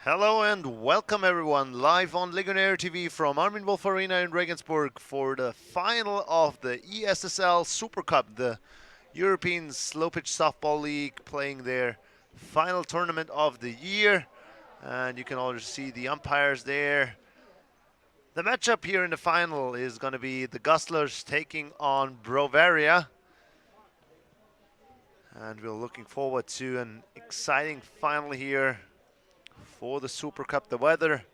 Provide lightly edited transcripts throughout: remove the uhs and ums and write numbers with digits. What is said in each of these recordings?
Hello and welcome everyone, live on Legionaere TV from Armin Wolf Arena in Regensburg for the final of the ESSL Supercup, the European Slow Pitch Softball League, playing their final tournament of the year. And you can already see the umpires there. The matchup here in the final is going to be the Gustlers taking on Bavaria. And we're looking forward to an exciting final here for the Super Cup. The weather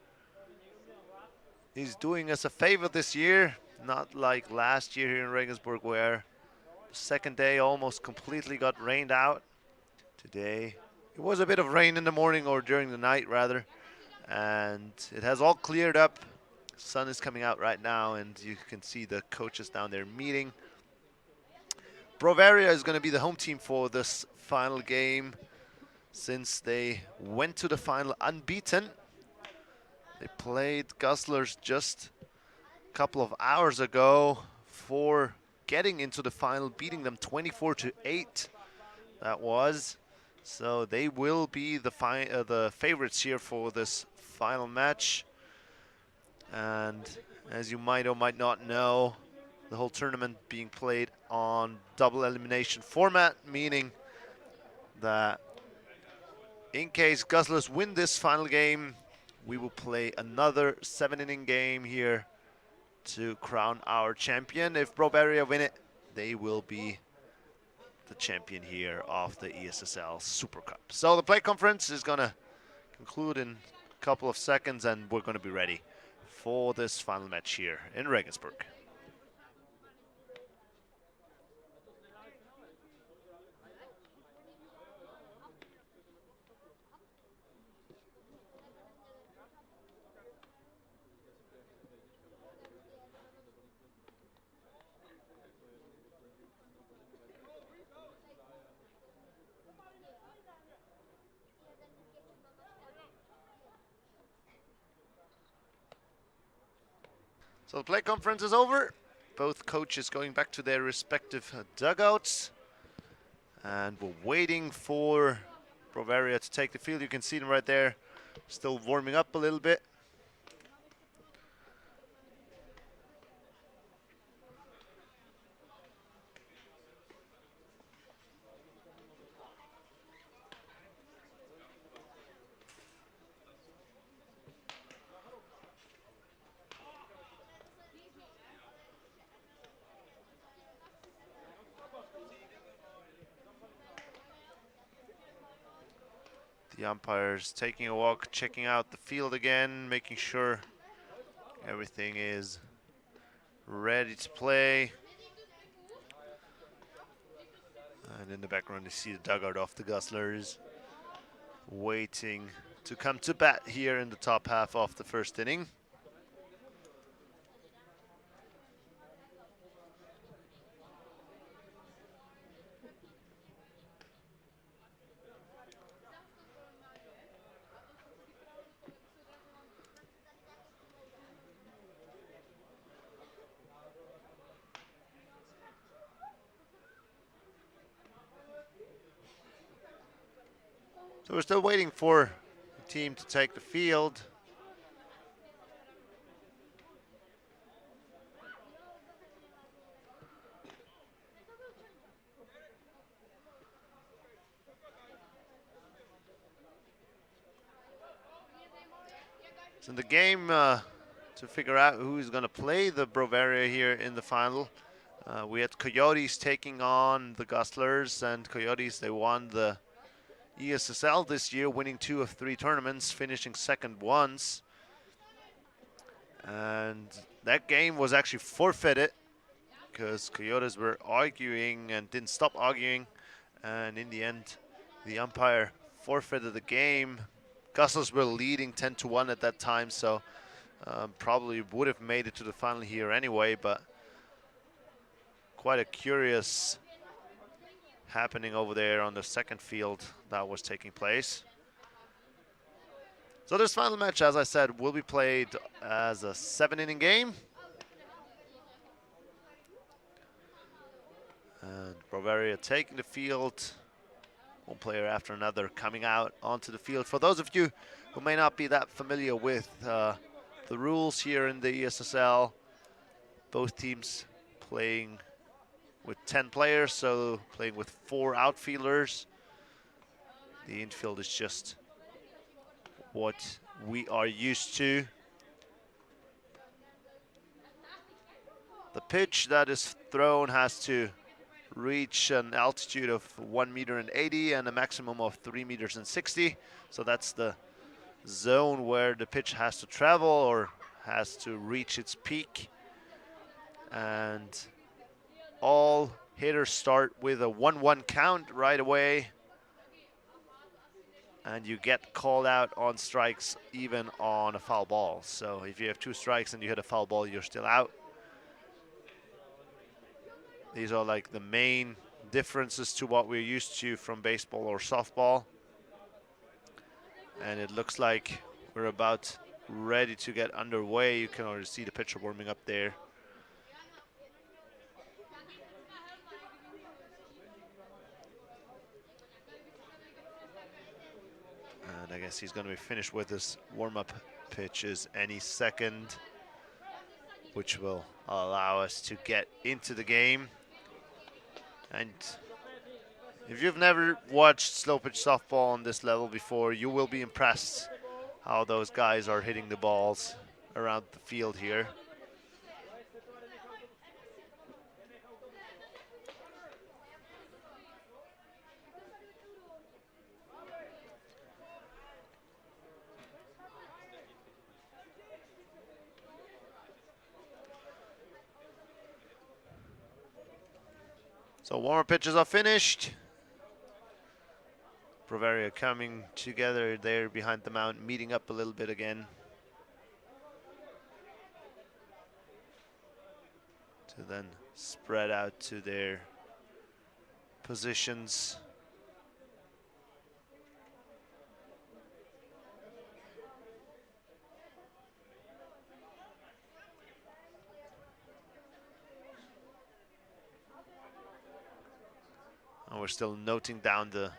is doing us a favor this year, not like last year here in Regensburg where the second day almost completely got rained out. Today it was a bit of rain in the morning, or during the night rather, and it has all cleared up. Sun is coming out right now and you can see the coaches down there meeting. Bavaria is going to be the home team for this final game, since they went to the final unbeaten. They played Gustlers just a couple of hours ago for getting into the final, beating them 24-8. That was. So they will be the favorites here for this final match. And as you might or might not know, the whole tournament being played on double elimination format, meaning that in case Gustlers win this final game, we will play another 7-inning game here to crown our champion. If Bavaria win it, they will be the champion here of the ESSL Super Cup. So the play conference is going to conclude in a couple of seconds and we're going to be ready for this final match here in Regensburg. So the play conference is over. Both coaches going back to their respective dugouts. And we're waiting for Bavaria to take the field. You can see them right there, still warming up a little bit. The umpires taking a walk, checking out the field again, making sure everything is ready to play. And in the background, you see the dugout of the Guzzlers waiting to come to bat here in the top half of the first inning. So we're still waiting for the team to take the field. So in the game, to figure out who's going to play the Bavaria here in the final, we had Coyotes taking on the Guzzlers, and Coyotes, they won the ESSL this year, winning 2 of 3 tournaments, finishing second once. And that game was actually forfeited because Coyotes were arguing and didn't stop arguing. And in the end, the umpire forfeited the game. Guzzlers were leading 10-1 at that time, so probably would have made it to the final here anyway, but quite a curious happening over there on the second field that was taking place. So this final match, as I said, will be played as a 7-inning game. And Bavaria taking the field, one player after another coming out onto the field. For those of you who may not be that familiar with the rules here in the ESSL, both teams playing with 10 players, so playing with 4 outfielders. The infield is just what we are used to. The pitch that is thrown has to reach an altitude of 1.80 meters and a maximum of 3.60 meters. So that's the zone where the pitch has to travel or has to reach its peak. And all hitters start with a 1-1 count right away. And you get called out on strikes even on a foul ball. So if you have 2 strikes and you hit a foul ball, you're still out. These are like the main differences to what we're used to from baseball or softball. And it looks like we're about ready to get underway. You can already see the pitcher warming up there. And I guess he's going to be finished with his warm-up pitches any second, which will allow us to get into the game. And if you've never watched slow pitch softball on this level before, you will be impressed how those guys are hitting the balls around the field here. So warm-up pitches are finished. Bavaria coming together there behind the mound, meeting up a little bit again. To then spread out to their positions. still noting down the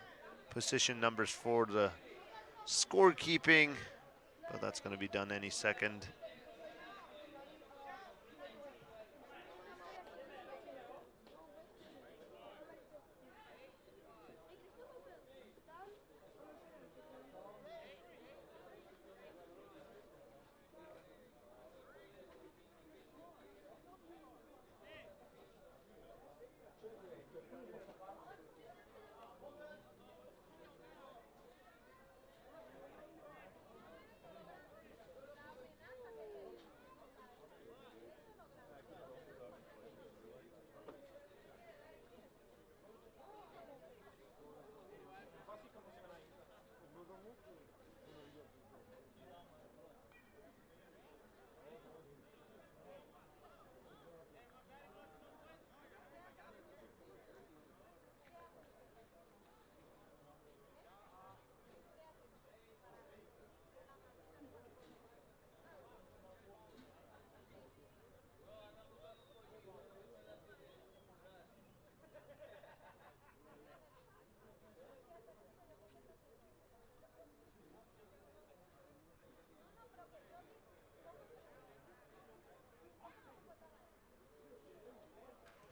position numbers for the scorekeeping, but that's going to be done any second.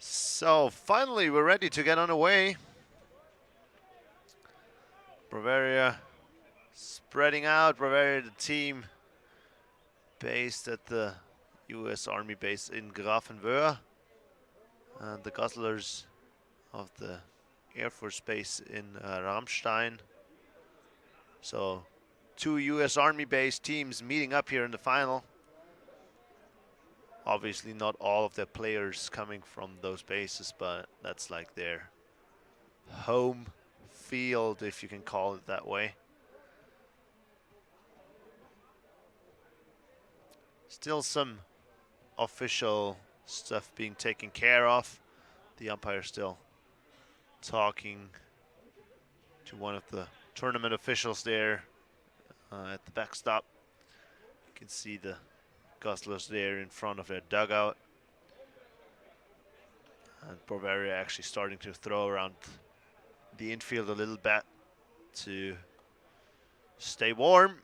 So finally, we're ready to get on the way. Bavaria spreading out. Bavaria, the team based at the U.S. Army base in Grafenwöhr. And the Gosslers of the Air Force Base in Ramstein. So 2 U.S. Army based teams meeting up here in the final. Obviously not all of the players coming from those bases, but that's like their home field, if you can call it that way. Still some official stuff being taken care of. The umpire still talking to one of the tournament officials there at the backstop. You can see the Gosslers there in front of their dugout. And Bavaria actually starting to throw around the infield a little bit to stay warm.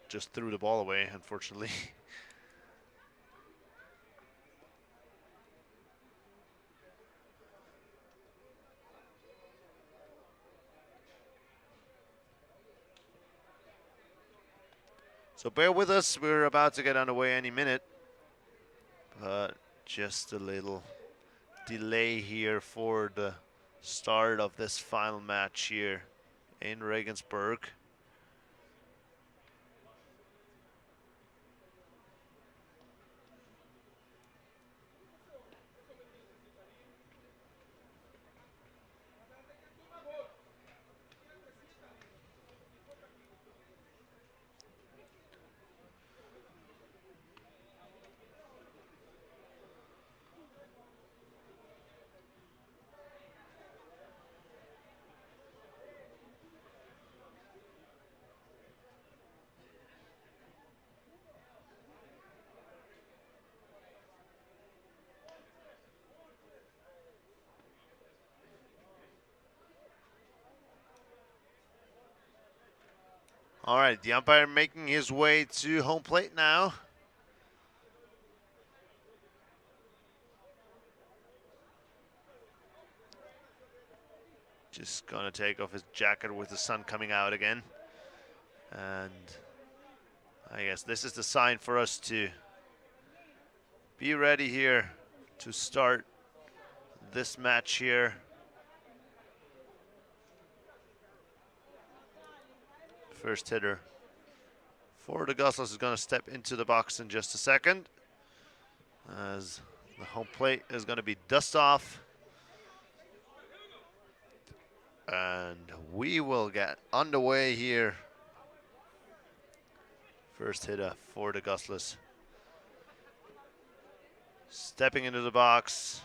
Just threw the ball away, unfortunately. So bear with us, we're about to get underway any minute. But just a little delay here for the start of this final match here in Regensburg. All right, the umpire making his way to home plate now. Just gonna take off his jacket with the sun coming out again. And I guess this is the sign for us to be ready here to start this match here. First hitter for the Gosslers is going to step into the box in just a second, as the home plate is going to be dust off. And we will get underway here. First hitter for the Gosslers. Stepping into the box.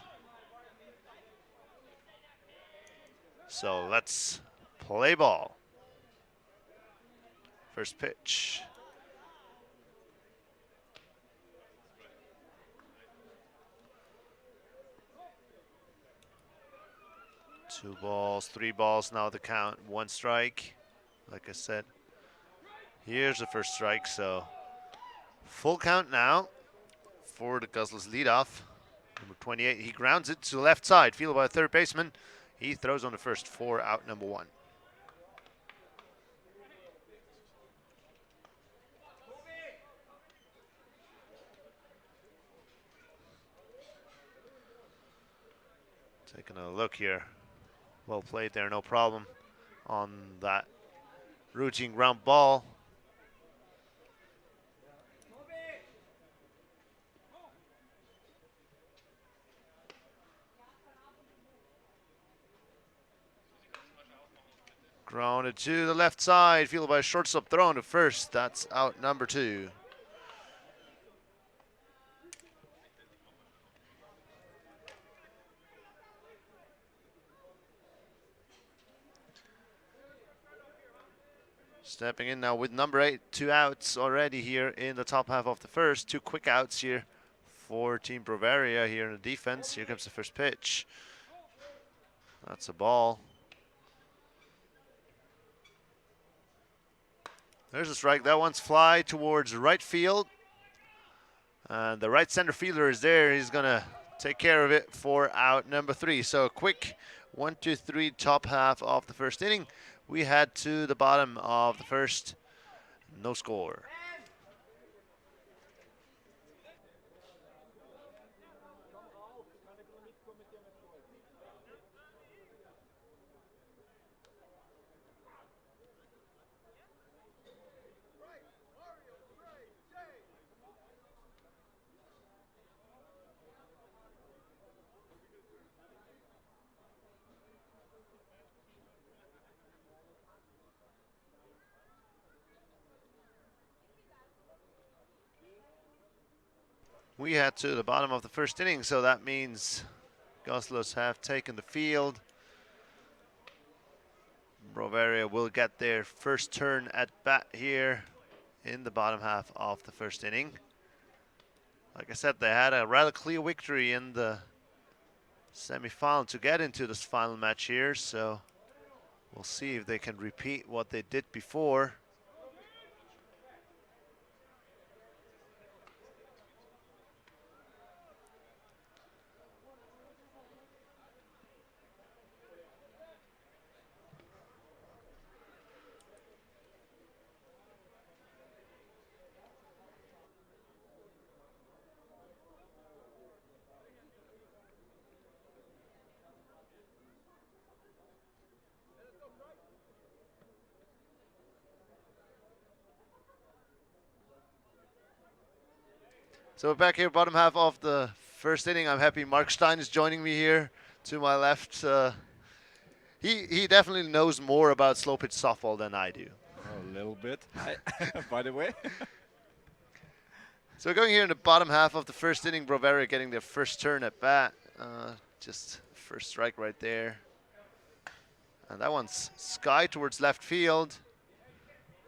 So let's play ball. First pitch. 2 balls, 3 balls now the count, 1 strike. Like I said, here's the first strike, so full count now for the Guzzlers leadoff. Number 28, he grounds it to the left side, fielded by a third baseman. He throws on the first for out number 1. Taking a look here. Well played there, no problem on that routine ground ball. Grounded to the left side, fielded by a shortstop, thrown to first. That's out number 2. Stepping in now with number 8, 2 outs already here in the top half of the first. 2 quick outs here for Team Bavaria here in the defense. Here comes the first pitch. That's a ball. There's a strike. That one's fly towards right field. And the right center fielder is there. He's going to take care of it for out number 3. So a quick 1-2-3 top half of the first inning. We head to the bottom of the first. No score. We head to the bottom of the first inning, so that means Guzzlers have taken the field. Bavaria will get their first turn at bat here in the bottom half of the first inning. Like I said, they had a rather clear victory in the semi-final to get into this final match here, so we'll see if they can repeat what they did before. So we're back here, bottom half of the first inning. I'm happy Mark Stein is joining me here to my left. He definitely knows more about slow pitch softball than I do. A little bit, by the way. So going here in the bottom half of the first inning, Bavaria getting their first turn at bat. Just first strike right there. And that one's sky towards left field.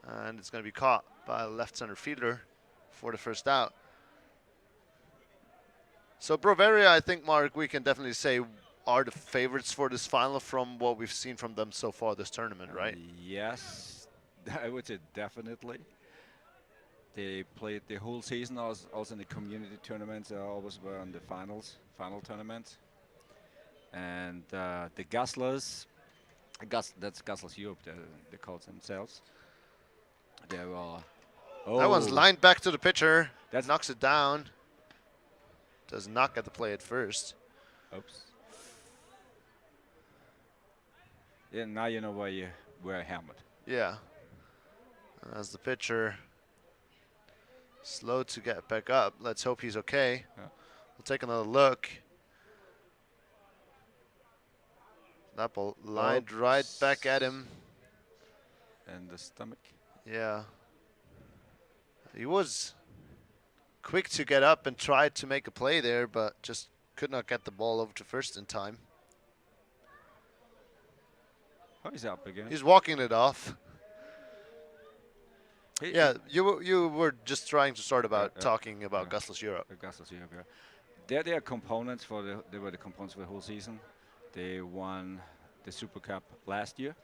And it's going to be caught by a left center fielder for the first out. So Bavaria, I think, Mark, we can definitely say are the favorites for this final from what we've seen from them so far this tournament, right? Yes, I would say definitely. They played the whole season, also in the community tournaments, always were on the final tournament. And the Guzzlers, that's Guzzlers Europe, they call themselves. They were... Oh, that one's lined back to the pitcher. That knocks it down. Does not get the play at first. Oops. Yeah, now you know why you wear a helmet. Yeah. As the pitcher slow to get back up. Let's hope he's okay. Yeah. We'll take another look. That ball lined right back at him. And the stomach. Yeah. He was quick to get up and tried to make a play there, but just could not get the ball over to first in time. Oh, he's up again. He's walking it off. Yeah, you were just trying to start about talking about Guzzlers Europe. Guzzlers Europe, yeah. They are components for they were the components for the whole season. They won the Super Cup last year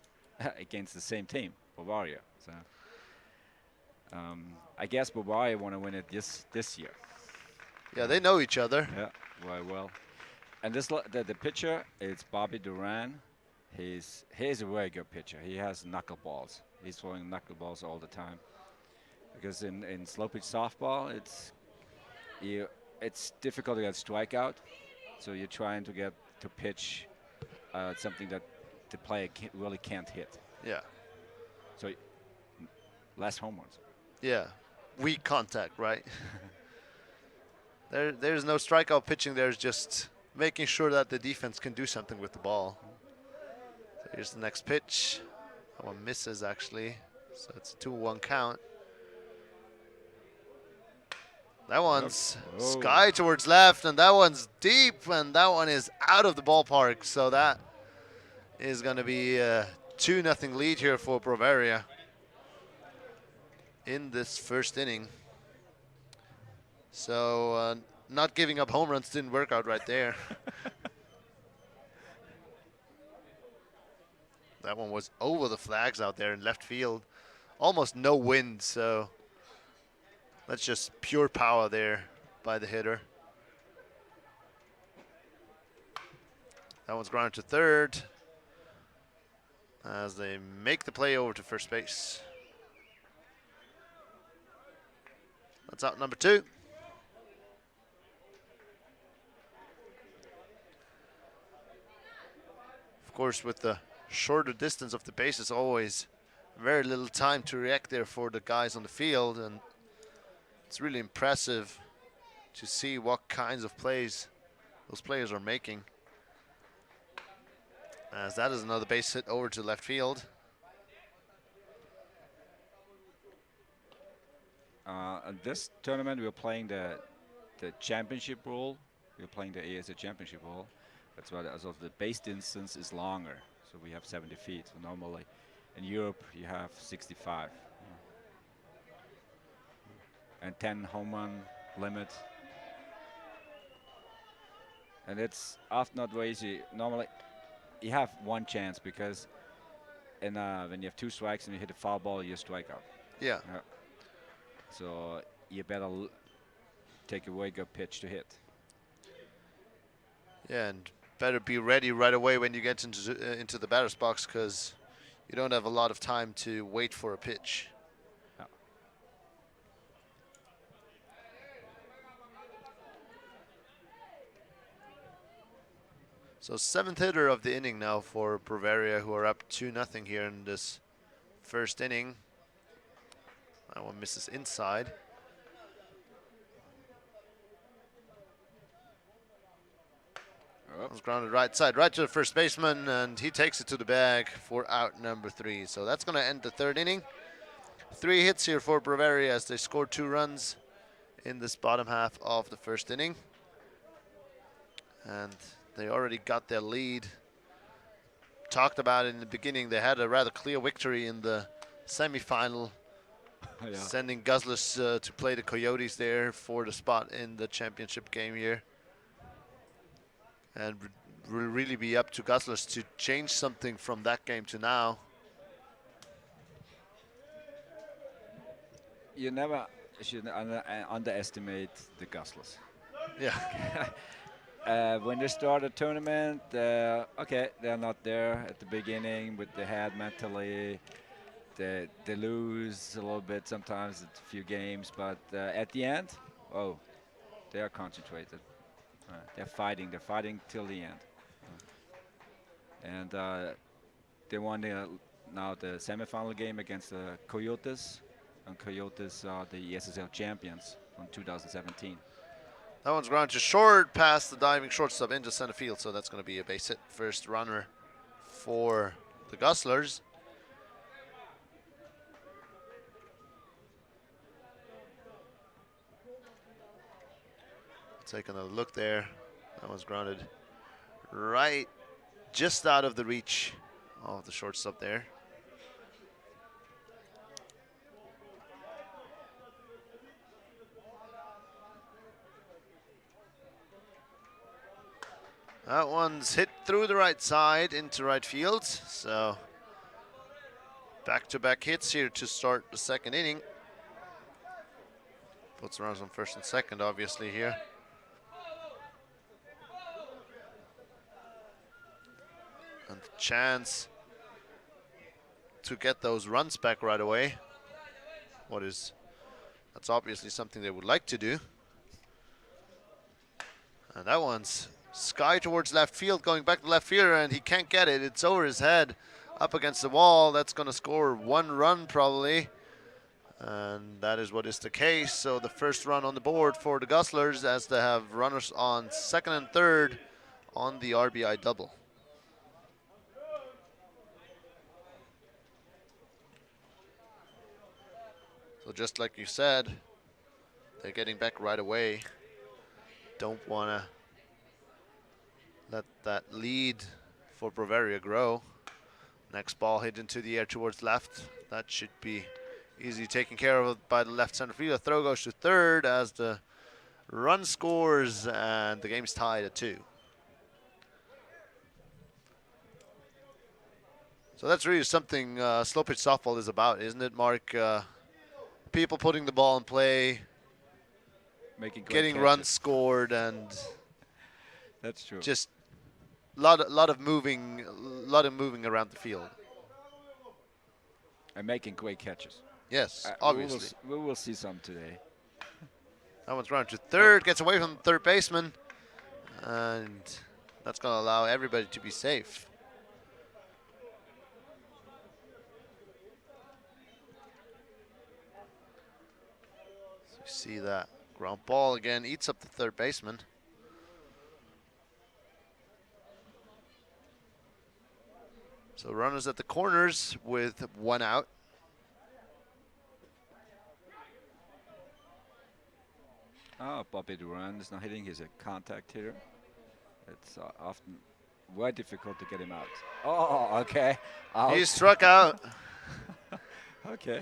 against the same team, Bavaria. So I guess Bavaria want to win it this year. Yeah, they know each other. Yeah, very well. And the pitcher is Bobby Duran. He's a very good pitcher. He has knuckleballs. He's throwing knuckleballs all the time. Because in slow pitch softball, it's difficult to get strikeout. So you're trying to get to pitch something that the player really can't hit. Yeah. So less home runs. Yeah. Weak contact, right? There's no strikeout pitching. There's just making sure that the defense can do something with the ball. So here's the next pitch. That one misses, actually. So it's a 2-1 count. That one's sky towards left, and that one's deep, and that one is out of the ballpark. So that is going to be a 2-0 lead here for Bavaria in this first inning. So not giving up home runs didn't work out right there. That one was over the flags out there in left field. Almost no wind, so that's just pure power there by the hitter. That one's grounded to third as they make the play over to first base. That's out number 2. Of course, with the shorter distance of the base, it's always very little time to react there for the guys on the field, and it's really impressive to see what kinds of plays those players are making. As that is another base hit over to left field. In this tournament, we're playing the championship role. We're playing the ESSL championship role. That's why the base distance is longer. So we have 70 feet. So normally in Europe, you have 65. And 10 home run limit. And it's often not very easy. Normally, you have one chance because when you have 2 strikes and you hit a foul ball, you strike out. Yeah. So you better take a very good pitch to hit. Yeah, and better be ready right away when you get into the batter's box, because you don't have a lot of time to wait for a pitch. Yeah. So 7th hitter of the inning now for Bavaria, who are up 2-0 here in this first inning. That one misses inside. Was grounded right side, right to the first baseman, and he takes it to the bag for out number 3. So that's going to end the 3rd inning. 3 hits here for Bavaria as they scored 2 runs in this bottom half of the first inning. And they already got their lead. Talked about it in the beginning, they had a rather clear victory in the semifinal, sending Guzzlers to play the Coyotes there for the spot in the championship game here. And will really be up to Guzzlers to change something from that game to now. You never should underestimate the Guzzlers. Yeah. When they start a tournament, okay, they're not there at the beginning with the head mentally. They lose a little bit sometimes, a few games, but at the end, oh, they are concentrated. They're fighting till the end. And they won now the semifinal game against the Coyotes, and Coyotes are the ESSL champions from 2017. That one's grounded to short, past the diving shortstop into center field, so that's going to be a base hit. First runner for the Guzzlers. Taking a look there. That one's grounded right just out of the reach of the shortstop there. That one's hit through the right side into right field. So back-to-back hits here to start the second inning. Puts runners on first and second, obviously, here. And the chance to get those runs back right away. That's obviously something they would like to do. And that one's sky towards left field, going back to left fielder, and he can't get it. It's over his head, up against the wall. That's going to score 1 run probably. And that is what is the case. So the first run on the board for the Guzzlers, as they have runners on second and third on the RBI double. So just like you said, they're getting back right away. Don't want to let that lead for Bavaria grow. Next ball hit into the air towards left. That should be easily taken care of by the left center fielder. Throw goes to third as the run scores, and the game's tied at 2. So that's really something slow pitch softball is about, isn't it, Mark? People putting the ball in play, getting runs scored, and that's true. Just lot of moving around the field and making great catches. Yes, obviously. We will see some today. That one's round to third, gets away from the third baseman, and that's going to allow everybody to be safe. So you see that ground ball again, eats up the third baseman. So runners at the corners with 1 out. Bobby Duran is not hitting. He's a contact hitter. It's often very difficult to get him out. Oh, okay. He struck out. Okay.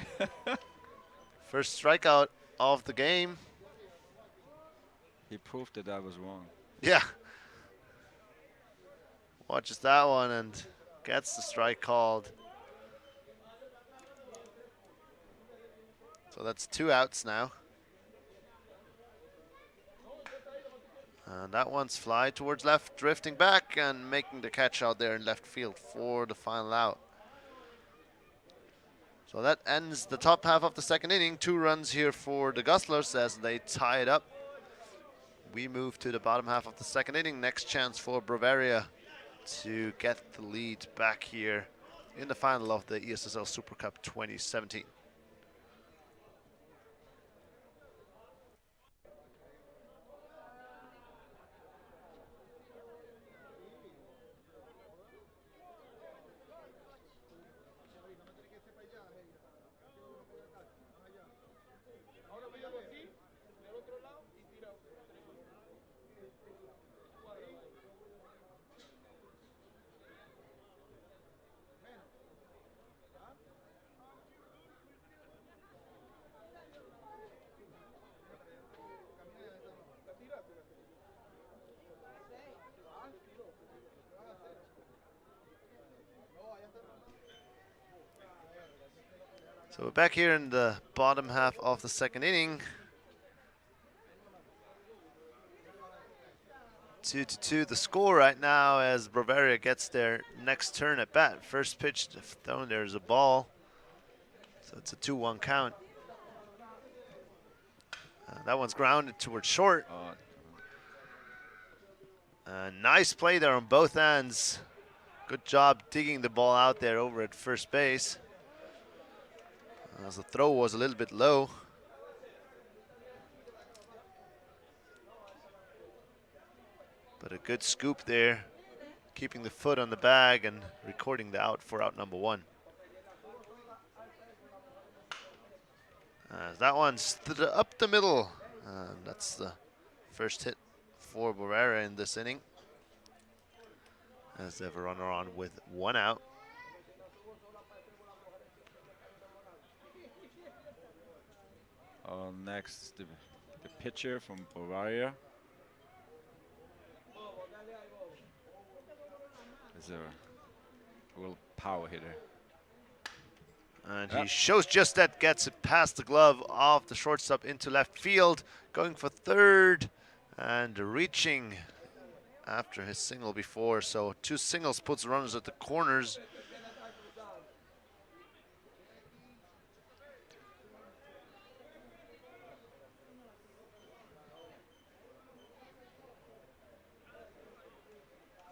First strikeout of the game. He proved that I was wrong. Yeah. Watches that one and gets the strike called. So that's 2 outs now. And that one's fly towards left, drifting back and making the catch out there in left field for the final out. So that ends the top half of the second inning. 2 runs here for the Guzzlers as they tie it up. We move to the bottom half of the second inning. Next chance for Bavaria to get the lead back here in the final of the ESSL Supercup 2017. So we're back here in the bottom half of the second inning. 2-2 the score right now as Bavaria gets their next turn at bat. First pitch thrown, there's a ball. So it's a 2-1 count. That one's grounded towards short. Nice play there on both ends. Good job digging the ball out there over at first base. As the throw was a little bit low. But a good scoop there, keeping the foot on the bag and recording the out for out number 1. That one's up the middle. That's the first hit for Bavaria in this inning. As they have a runner on with 1 out. Next, the pitcher from Bavaria. He's a real power hitter. And Yep. he shows just that, gets it past the glove of the shortstop into left field, going for third and reaching after his single before. So 2 singles puts runners at the corners.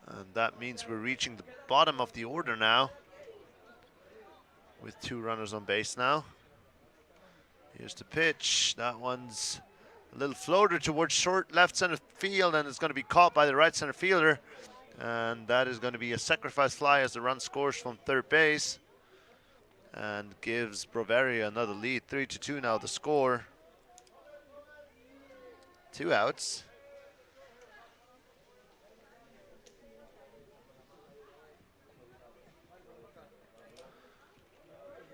And that means we're reaching the bottom of the order now, with 2 runners on base now. Here's the pitch. That one's a little floater towards short left center field, and it's going to be caught by the right center fielder. And that is going to be a sacrifice fly as the run scores from third base and gives Bavaria another lead. 3-2 now the score. 2 outs.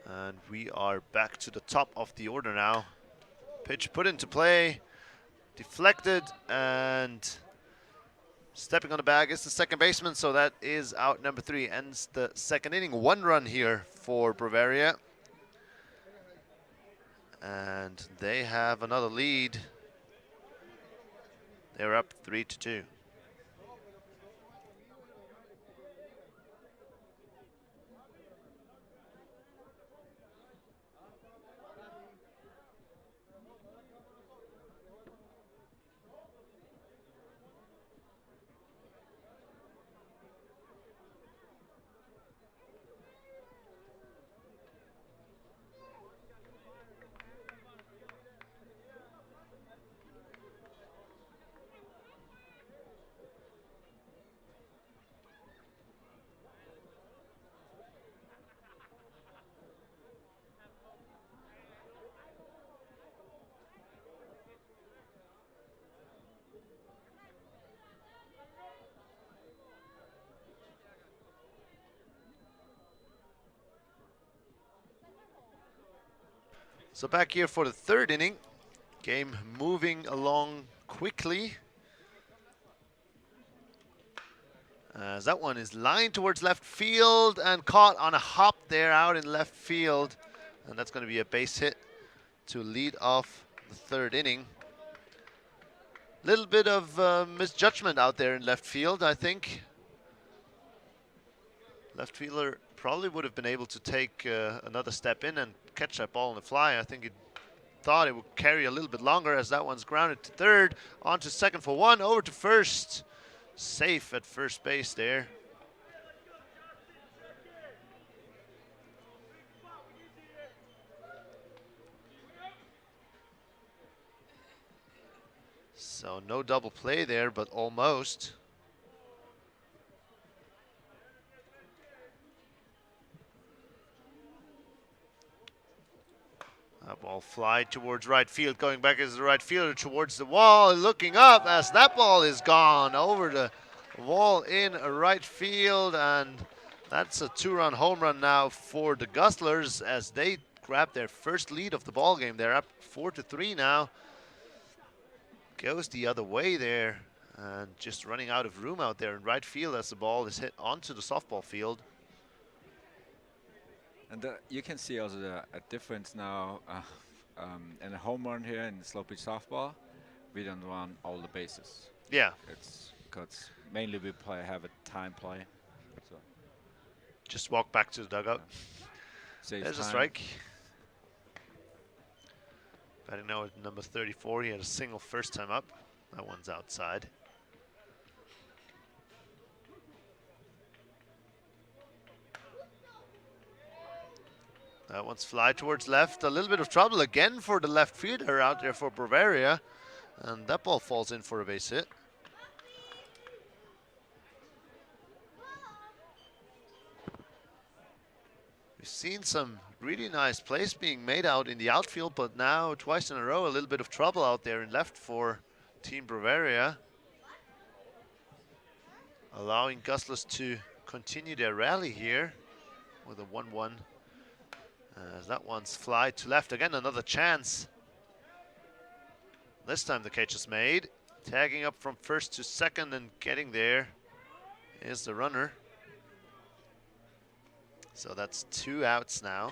And we are back to the top of the order now. Pitch put into play, deflected, and stepping on the bag is the second baseman, so that is out number 3. Ends the second inning. 1 run here for Bavaria. And they have another lead. They're up 3-2. So back here for the third inning. Game moving along quickly. As that one is lined towards left field and caught on a hop there out in left field. And that's going to be a base hit to lead off the third inning. Little bit of misjudgment out there in left field, I think. Left fielder probably would have been able to take another step in and catch that ball on the fly. I think he thought it would carry a little bit longer, as that one's grounded to third, on to second for 1, over to first. Safe at first base there. So no double play there, but almost. That ball fly towards right field, going back as the right fielder towards the wall, looking up as that ball is gone over the wall in right field, and that's a 2-run home run now for the Gustlers as they grab their first lead of the ball game. They're up 4-3 now. Goes the other way there, and just running out of room out there in right field as the ball is hit onto the softball field. And you can see also a difference now in a home run here in slow pitch softball. We don't run all the bases. Yeah. It's because mainly we have a time play. So just walk back to the dugout. There's a strike. Batting now at number 34. He had a single first time up. That one's outside. That one's fly towards left. A little bit of trouble again for the left fielder out there for Bavaria. And that ball falls in for a base hit. We've seen some really nice plays being made out in the outfield, but now twice in a row, a little bit of trouble out there in left for Team Bavaria. Allowing Gustlers to continue their rally here with a 1-1. As that one's fly to left again, another chance. This time the catch is made. Tagging up from first to second and getting there is the runner. So that's 2 outs now.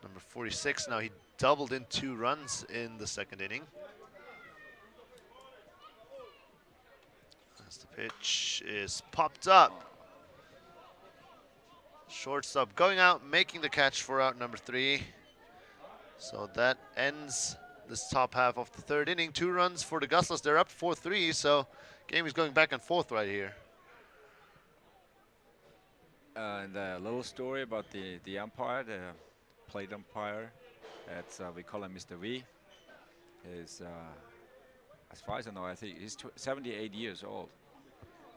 Number 46 now, he doubled in 2 runs in the second inning. As the pitch is popped up. Shortstop going out, making the catch for out number 3. So that ends this top half of the third inning. 2 runs for the Gustlers. They're up 4-3, so game is going back and forth right here. And a little story about the umpire, the plate umpire. It's we call him Mr. V. He's, as far as I know, I think he's 78 years old.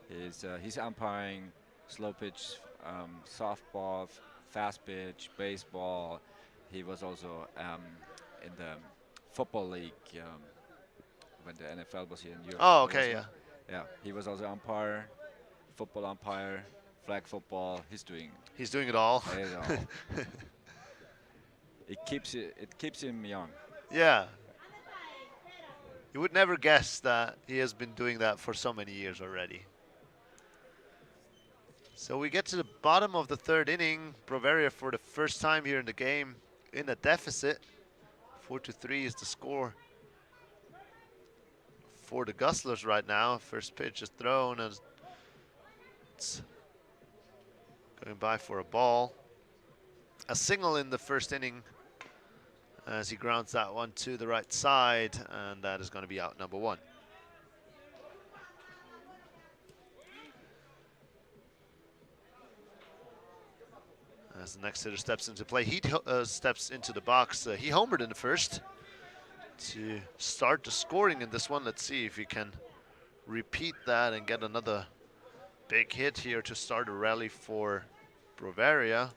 He's umpiring slow pitch, softball, fast pitch, baseball. He was also in the football league when the NFL was here in Europe. Oh, okay, yeah. Yeah, he was also umpire, football umpire, flag football. He's doing it all. it all. It keeps him young. Yeah. You would never guess that he has been doing that for so many years already. So we get to the bottom of the third inning. Bavaria for the first time here in the game in a deficit. 4-3 is the score for the Gustlers right now. First pitch is thrown and it's going by for a ball. A single in the first inning as he grounds that one to the right side, and that is going to be out number 1. As the next hitter steps into play, he steps into the box. He homered in the first to start the scoring in this one. Let's see if he can repeat that and get another big hit here to start a rally for Bavaria.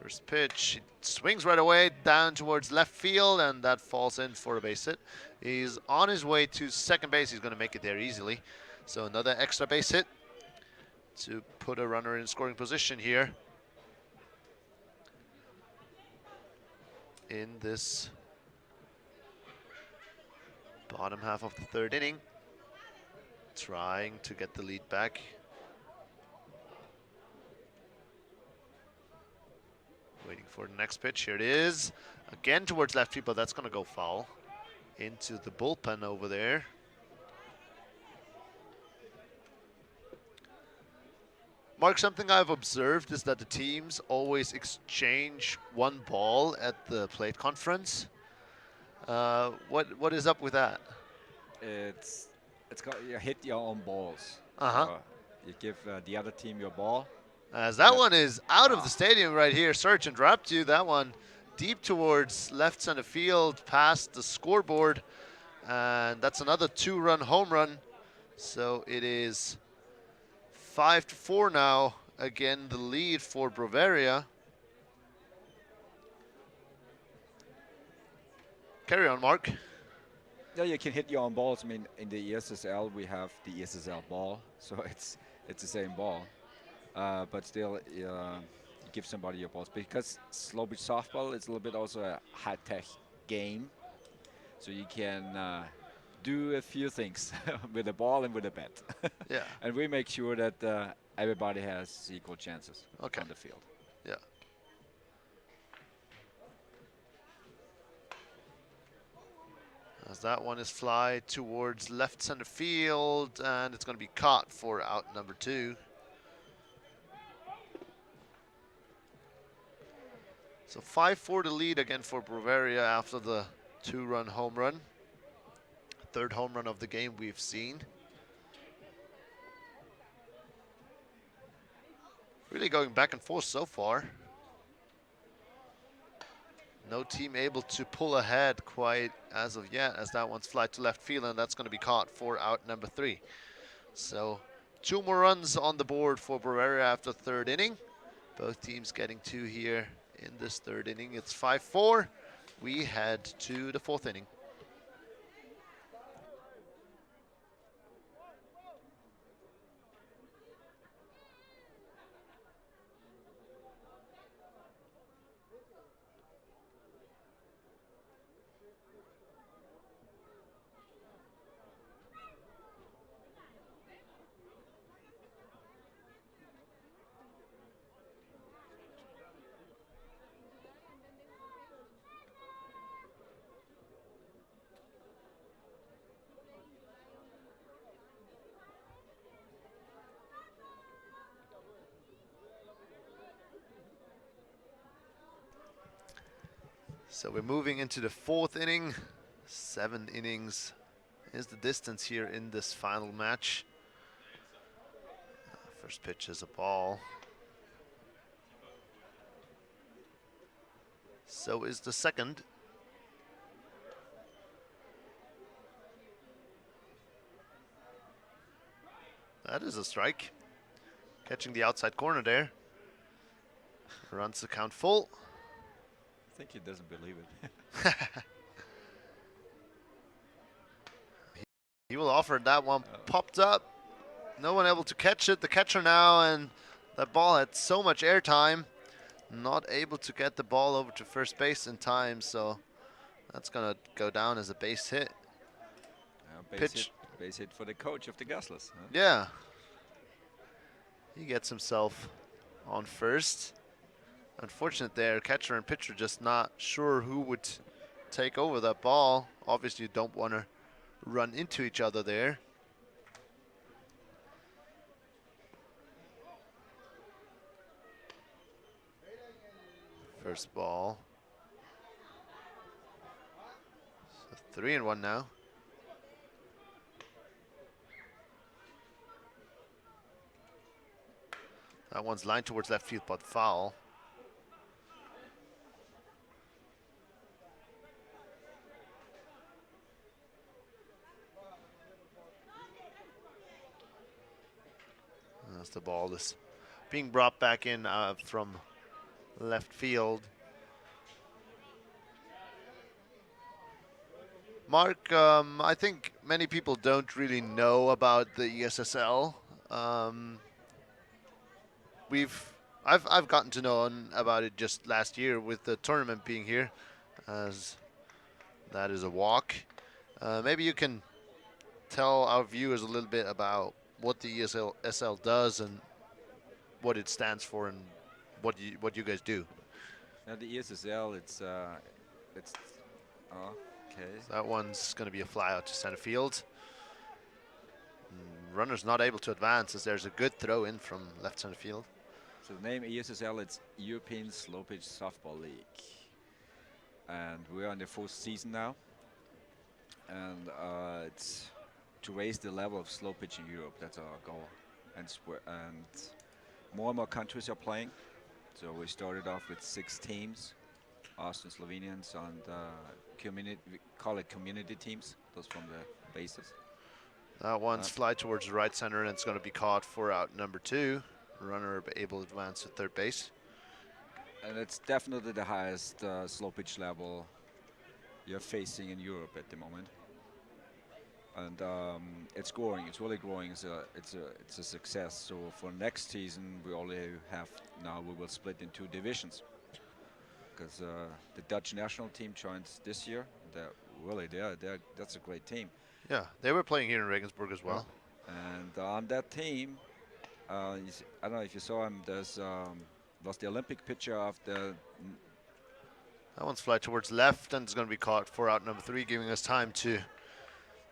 First pitch, he swings right away down towards left field, and that falls in for a base hit. He's on his way to second base. He's going to make it there easily. So another extra base hit to put a runner in scoring position here in this bottom half of the third inning. Trying to get the lead back. Waiting for the next pitch. Here it is. Again towards left field, but that's going to go foul. Into the bullpen over there. Mark, something I've observed is that the teams always exchange one ball at the plate conference. What is up with that? It's got you hit your own balls. Uh-huh. So you give the other team your ball. As that one is out of the stadium right here. Search and drop to that one deep towards left center field past the scoreboard. And that's another 2-run home run. So it is 5-4 now. Again, the lead for Bavaria. Carry on, Mark. Yeah, you can hit your own balls. I mean, in the ESSL, we have the ESSL ball. So it's the same ball. But still, you give somebody your balls. Because slow pitch softball is a little bit also a high-tech game. So you can do a few things with the ball and with the bat. Yeah. And we make sure that everybody has equal chances on the field. Yeah. As that one is fly towards left center field, and it's going to be caught for out number 2. So 5-4 to lead again for Bavaria after the 2-run home run. Third home run of the game we've seen. Really going back and forth so far. No team able to pull ahead quite as of yet, as that one's fly to left field, and that's going to be caught for out number 3. So 2 more runs on the board for Bavaria after third inning. Both teams getting 2 here in this third inning. It's 5-4. We head to the fourth inning. So we're moving into the fourth inning. 7 innings is the distance here in this final match. First pitch is a ball. So is the second. That is a strike. Catching the outside corner there. Runs the count full. I think he doesn't believe it. He will offer that one. Oh. Popped up. No one able to catch it. The catcher now, and that ball had so much airtime. Not able to get the ball over to first base in time, so that's gonna go down as a base hit. Base hit for the coach of the Guzzlers. Huh? Yeah. He gets himself on first. Unfortunate there, catcher and pitcher just not sure who would take over that ball. Obviously you don't want to run into each other there. First ball. So 3-1 now. That one's lined towards left field, but foul. As the ball is being brought back in from left field. Mark, I think many people don't really know about the ESSL. I've gotten to know about it just last year with the tournament being here, as that is a walk. Maybe you can tell our viewers a little bit about what the ESSL does and what it stands for and what you guys do. Now the ESSL, it's okay. So that one's going to be a fly out to center field. Runner's not able to advance as there's a good throw in from left center field. So the name ESSL, it's European Slow Pitch Softball League, and we're on the 4th season now. And it's to raise the level of slow pitch in Europe. That's our goal, and more and more countries are playing. So we started off with 6 teams, Austrian, Slovenians, and community. We call it community teams. Those from the bases. That one's fly towards the right center, and it's going to be caught for out number 2. Runner able to advance to third base. And it's definitely the highest slow pitch level you're facing in Europe at the moment. And it's growing. It's really growing. It's a success. So for next season, we only have now we will split in 2 divisions, because the Dutch national team joins this year. That's a great team. Yeah, they were playing here in Regensburg as well. And on that team, I don't know if you saw him. There's was the Olympic pitcher of the. That one's fly towards left, and it's going to be caught for out number 3, giving us time to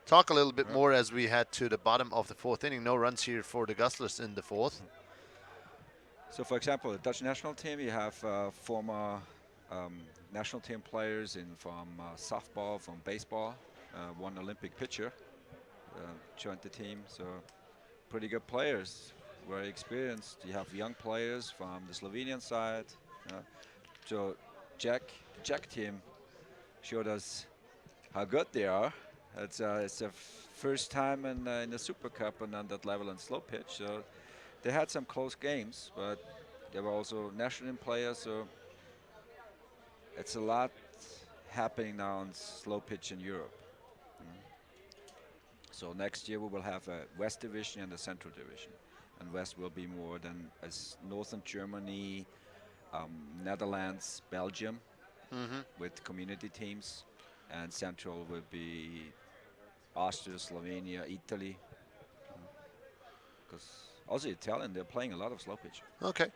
talk a little bit more as we head to the bottom of the 4th inning. No runs here for the Guzzlers in the 4th. So, for example, the Dutch national team, you have former national team players from softball, from baseball. One Olympic pitcher joined the team, so pretty good players, very experienced. You have young players from the Slovenian side. So the Czech team showed us how good they are. It's the first time in the Supercup and on that level in slow pitch. So they had some close games, but they were also national players. So it's a lot happening now in slow pitch in Europe. So next year we will have a West Division and a Central Division. And West will be more than as Northern Germany, Netherlands, Belgium, with community teams. And Central will be Austria, Slovenia, Italy. Because also Italian, they're playing a lot of slow pitch. Okay.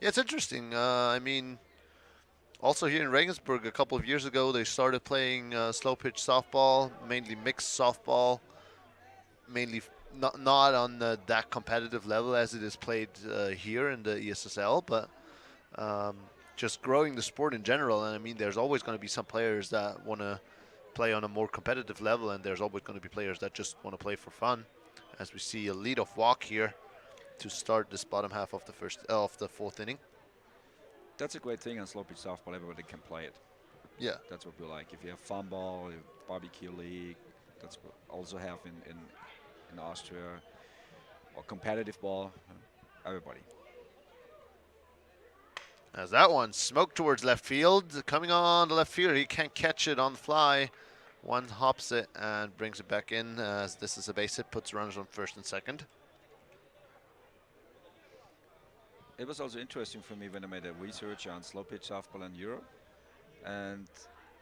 Yeah, it's interesting. I mean, also here in Regensburg, a couple of years ago, they started playing slow pitch softball, mainly mixed softball, mainly not on that competitive level as it is played here in the ESSL, but just growing the sport in general. And I mean, there's always going to be some players that want to play on a more competitive level, and there's always going to be players that just want to play for fun. As we see a lead-off walk here to start this bottom half of the fourth inning. That's a great thing on slow pitch softball. Everybody can play it. Yeah. That's what we like. If you have fun ball, barbecue league, that's what we also have in Austria, or competitive ball, everybody. As that one smoked towards left field, coming on the left field, he can't catch it on the fly. One hops it and brings it back in, as this is a base hit, puts runners on first and second. It was also interesting for me when I made a research on slow pitch softball in Europe, and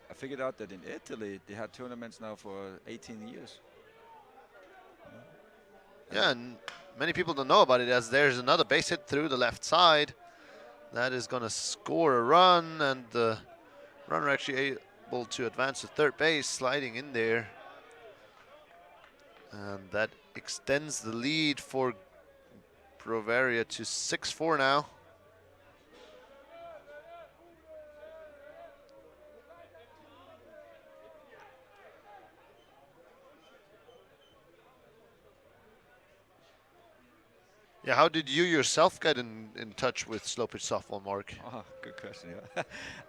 I figured out that in Italy they had tournaments now for 18 years. Yeah, and many people don't know about it, as there's another base hit through the left side. That is going to score a run, and the runner actually able to advance to third base, sliding in there. And that extends the lead for Bavaria to 6-4 now. Yeah, how did you yourself get in touch with slow pitch softball, Mark? Oh, good question.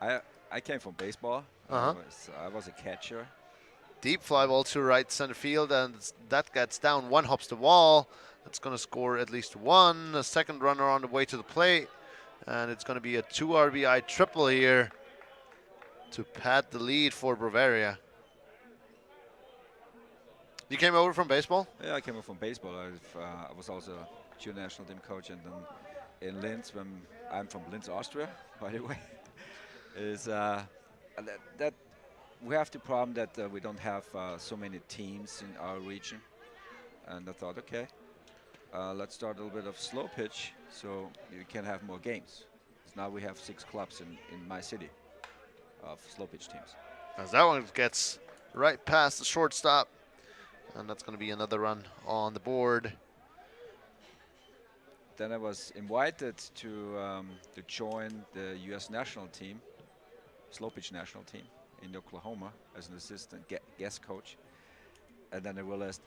Yeah, I came from baseball. I was a catcher. Deep fly ball to right center field, and that gets down. One hops the wall. That's going to score at least one. A second runner on the way to the plate, and it's going to be a 2 RBI triple here to pad the lead for Bavaria. You came over from baseball? Yeah, I came over from baseball. I was also a junior national team coach, and then in Linz, when I'm from Linz, Austria, by the way, is that we have the problem that we don't have so many teams in our region, and I thought, okay, let's start a little bit of slow pitch so you can have more games. Now we have 6 clubs in my city of slow pitch teams. As that one gets right past the shortstop, and that's going to be another run on the board. Then I was invited to join the U.S. national team, slow pitch national team in Oklahoma as an assistant guest coach. And then I realized,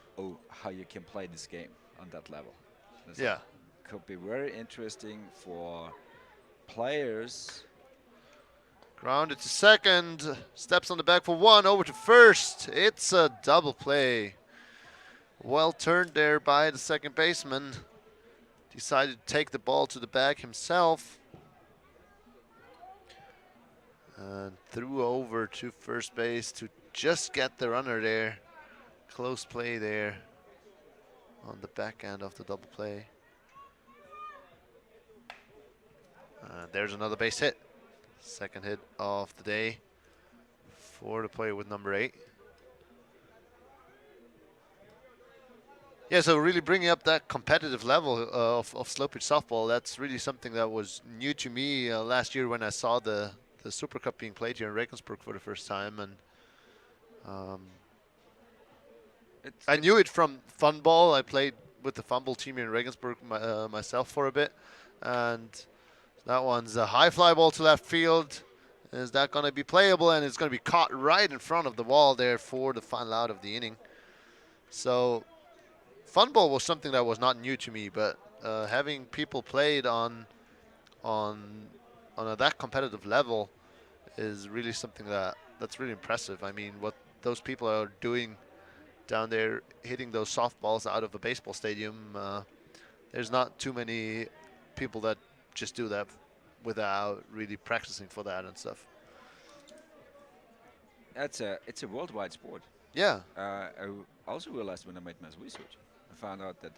how you can play this game on that level. Yeah. Could be very interesting for players. Grounded to second, steps on the back for one, over to first. It's a double play. Well turned there by the second baseman. Decided to take the ball to the bag himself. And threw over to first base to just get the runner there. Close play there on the back end of the double play. There's another base hit. Second hit of the day for the player with number 8. Yeah, so really bringing up that competitive level of slow pitch softball, that's really something that was new to me last year when I saw the Super Cup being played here in Regensburg for the first time. And I knew it from fun ball. I played with the fun ball team here in Regensburg myself for a bit. And that one's a high fly ball to left field. Is that going to be playable? And it's going to be caught right in front of the wall there for the final out of the inning. So fun ball was something that was not new to me, but having people played on that competitive level is really something that's really impressive. I mean, what those people are doing down there, hitting those softballs out of a baseball stadium, there's not too many people that just do that without really practicing for that and stuff. It's a worldwide sport. Yeah. I also realized when I made my research, I found out that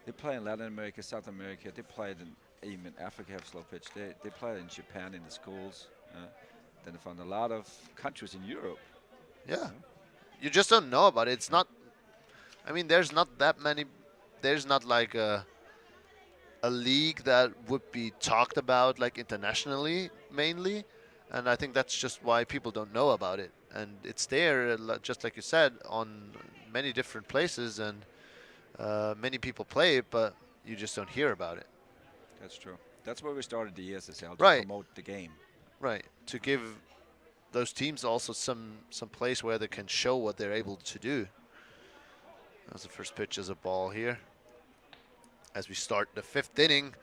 they play in Latin America, South America, they played in even Africa have slow pitch. They play in Japan in the schools. Then I found a lot of countries in Europe. Yeah. You just don't know about it. It's not, I mean, there's not that many, there's not like a league that would be talked about like internationally mainly. And I think that's just why people don't know about it. And it's there, just like you said, on many different places, and many people play it, but you just don't hear about it. That's true. That's where we started the ESSL to Right. promote the game. Right. To give those teams also some place where they can show what they're able to do. That's the first pitch as a ball here. As we start the fifth inning,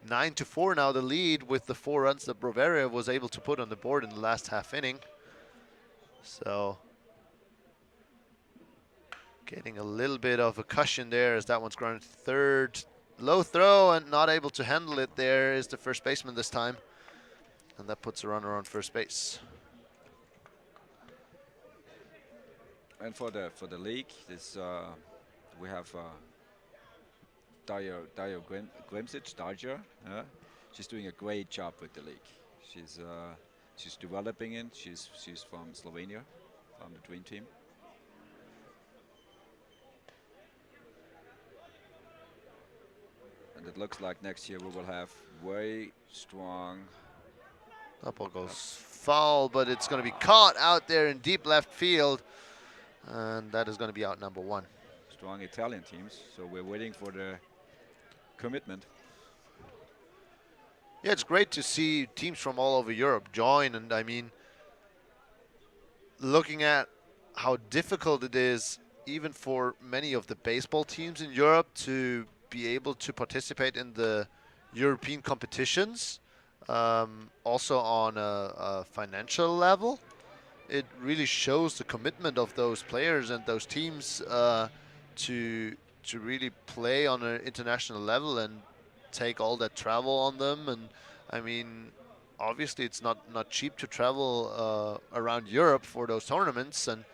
9-4 now the lead with the 4 runs that Bavaria was able to put on the board in the last half inning. So getting a little bit of a cushion there as that one's grounded to third. Low throw and not able to handle it there is the first baseman this time. And that puts a runner on first base. And for the league, this we have Dario Grimsic, Darja. She's doing a great job with the league. She's developing it. She's from Slovenia, from the Dream Team. And it looks like next year we will have very strong. That ball goes foul, but it's going to be caught out there in deep left field. And that is going to be out number 1. Strong Italian teams. So we're waiting for the commitment. Yeah, it's great to see teams from all over Europe join. And I mean, looking at how difficult it is, even for many of the baseball teams in Europe, to be able to participate in the European competitions, also on a financial level. It really shows the commitment of those players and those teams to really play on an international level and take all that travel on them. And I mean, obviously it's not cheap to travel around Europe for those tournaments, and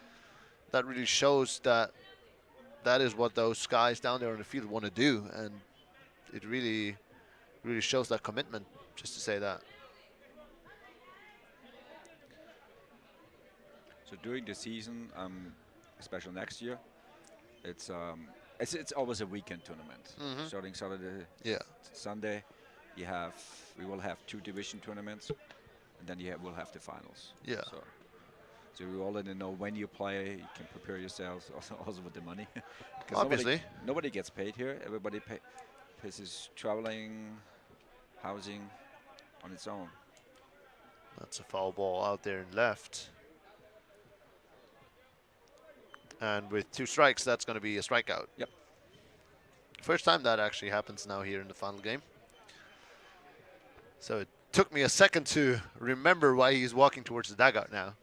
that really shows that that is what those guys down there in the field want to do, and it really shows that commitment, just to say that. So during the season, especially next year, it's always a weekend tournament. Starting Saturday, Sunday, we will have 2 division tournaments, and then we'll have the finals. Yeah. So you already know when you play. You can prepare yourselves also with the money. Obviously, nobody gets paid here. Everybody pays his traveling, housing on its own. That's a foul ball out there in left. And with 2 strikes, that's going to be a strikeout. Yep. First time that actually happens now here in the final game. So it took me a second to remember why he's walking towards the dugout now.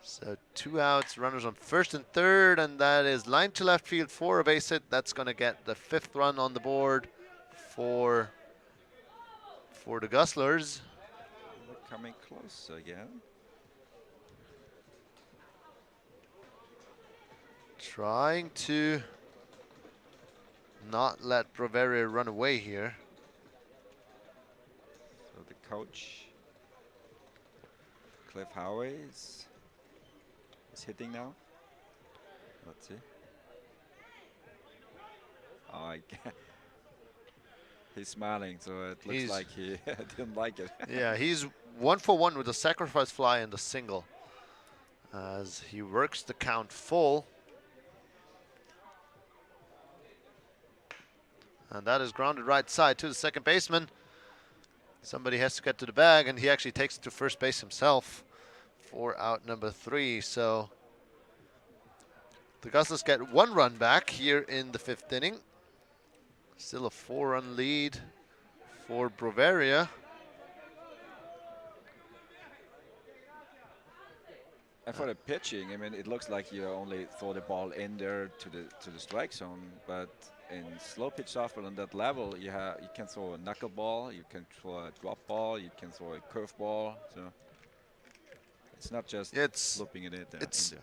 So 2 outs, runners on first and third, and that is line to left field for a base hit. That's going to get the 5th run on the board for the Gustlers. We're coming close again. Trying to not let Bavaria run away here. So the coach, Cliff Howey, is hitting now. Let's see. Oh, he's smiling, so it looks like he didn't like it. Yeah, he's 1 for 1 with a sacrifice fly and a single as he works the count full. And that is grounded right side to the second baseman. Somebody has to get to the bag, and he actually takes it to first base himself for out number 3. So the Gustlers get 1 run back here in the 5th inning. Still a 4-run lead for Bavaria. And for the pitching, I mean, it looks like you only throw the ball in there to the strike zone, but in slow pitch softball on that level, you can throw a knuckleball, you can throw a drop ball, you can throw a curveball. So it's not just looping it in there. It's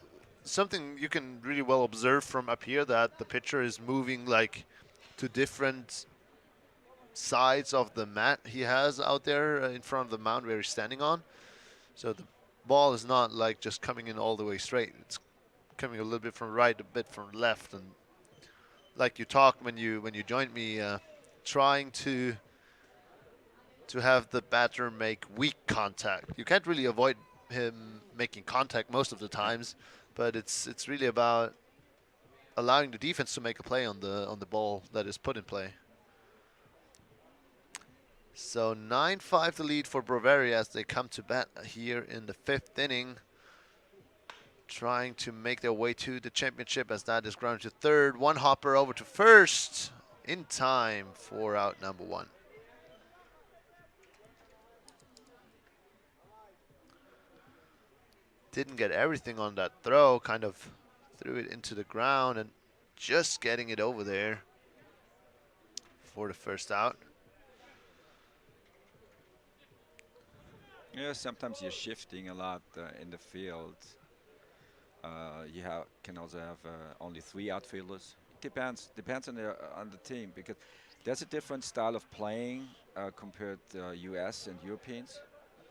something you can really well observe from up here, that the pitcher is moving like to different sides of the mat he has out there in front of the mound where he's standing on. So the ball is not like just coming in all the way straight. It's coming a little bit from right, a bit from left, and like you talked when you joined me, trying to have the batter make weak contact. You can't really avoid him making contact most of the times, but it's really about allowing the defense to make a play on the ball that is put in play. So 9-5 the lead for Bavaria as they come to bat here in the 5th inning, trying to make their way to the championship as that is grounded to third. One hopper over to first in time for out number 1. Didn't get everything on that throw, kind of threw it into the ground and just getting it over there for the first out. Yeah, sometimes you're shifting a lot in the field. Can also have only 3 outfielders. Depends on the team, because there's a different style of playing compared to US and Europeans.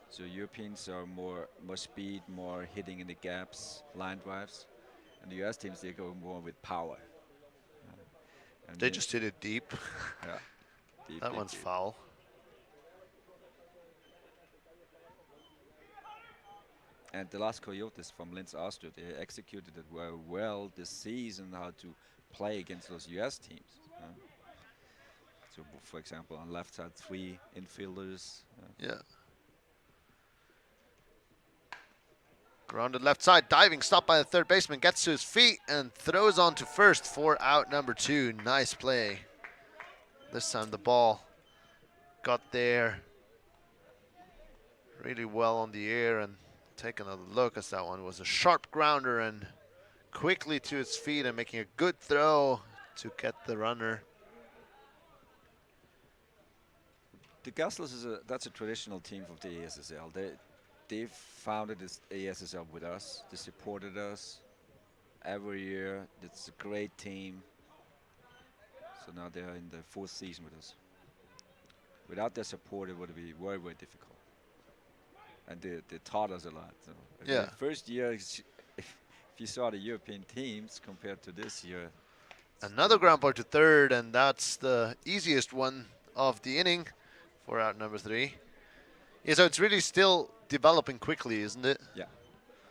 So Europeans are more speed, more hitting in the gaps, line drives, and the US teams, they go more with power. And They just hit it deep. Yeah, deep, That deep, one's deep. foul. And the last Coyotes from Linz, Austria, they executed it very well this season, how to play against those US teams. So, for example, on left side, 3 infielders. Yeah. Grounded left side, diving, stopped by the third baseman, gets to his feet and throws on to first for out number 2. Nice play. This time the ball got there really well on the air, and take another look as that one was a sharp grounder and quickly to its feet and making a good throw to get the runner. The Gastlers that's a traditional team of the ESSL. They founded this ESSL with us. They supported us every year. It's a great team. So now they're in the 4th season with us. Without their support, it would be very, very difficult. And they taught us a lot. So Yeah. the first year, if you saw the European teams compared to this year. Another ground ball to third, and that's the easiest one of the inning for out number 3. Yeah, so it's really still developing quickly, isn't it? Yeah.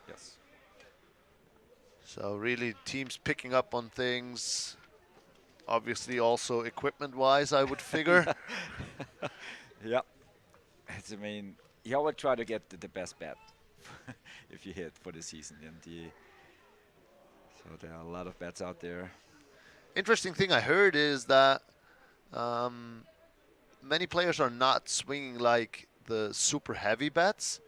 Yes. So really teams picking up on things. Obviously also equipment-wise, I would figure. Yeah. I mean, you always try to get the best bat if you hit for the season. And so there are a lot of bats out there. Interesting thing I heard is that many players are not swinging like the super heavy bats,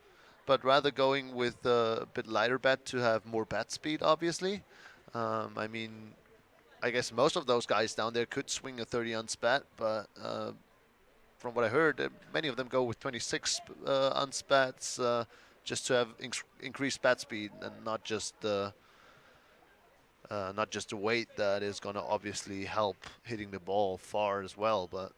but rather going with a bit lighter bat to have more bat speed, obviously. I mean, I guess most of those guys down there could swing a 30-ounce bat, but from what I heard, many of them go with 26-ounce bats just to have increased bat speed and not just the weight that is going to obviously help hitting the ball far as well. But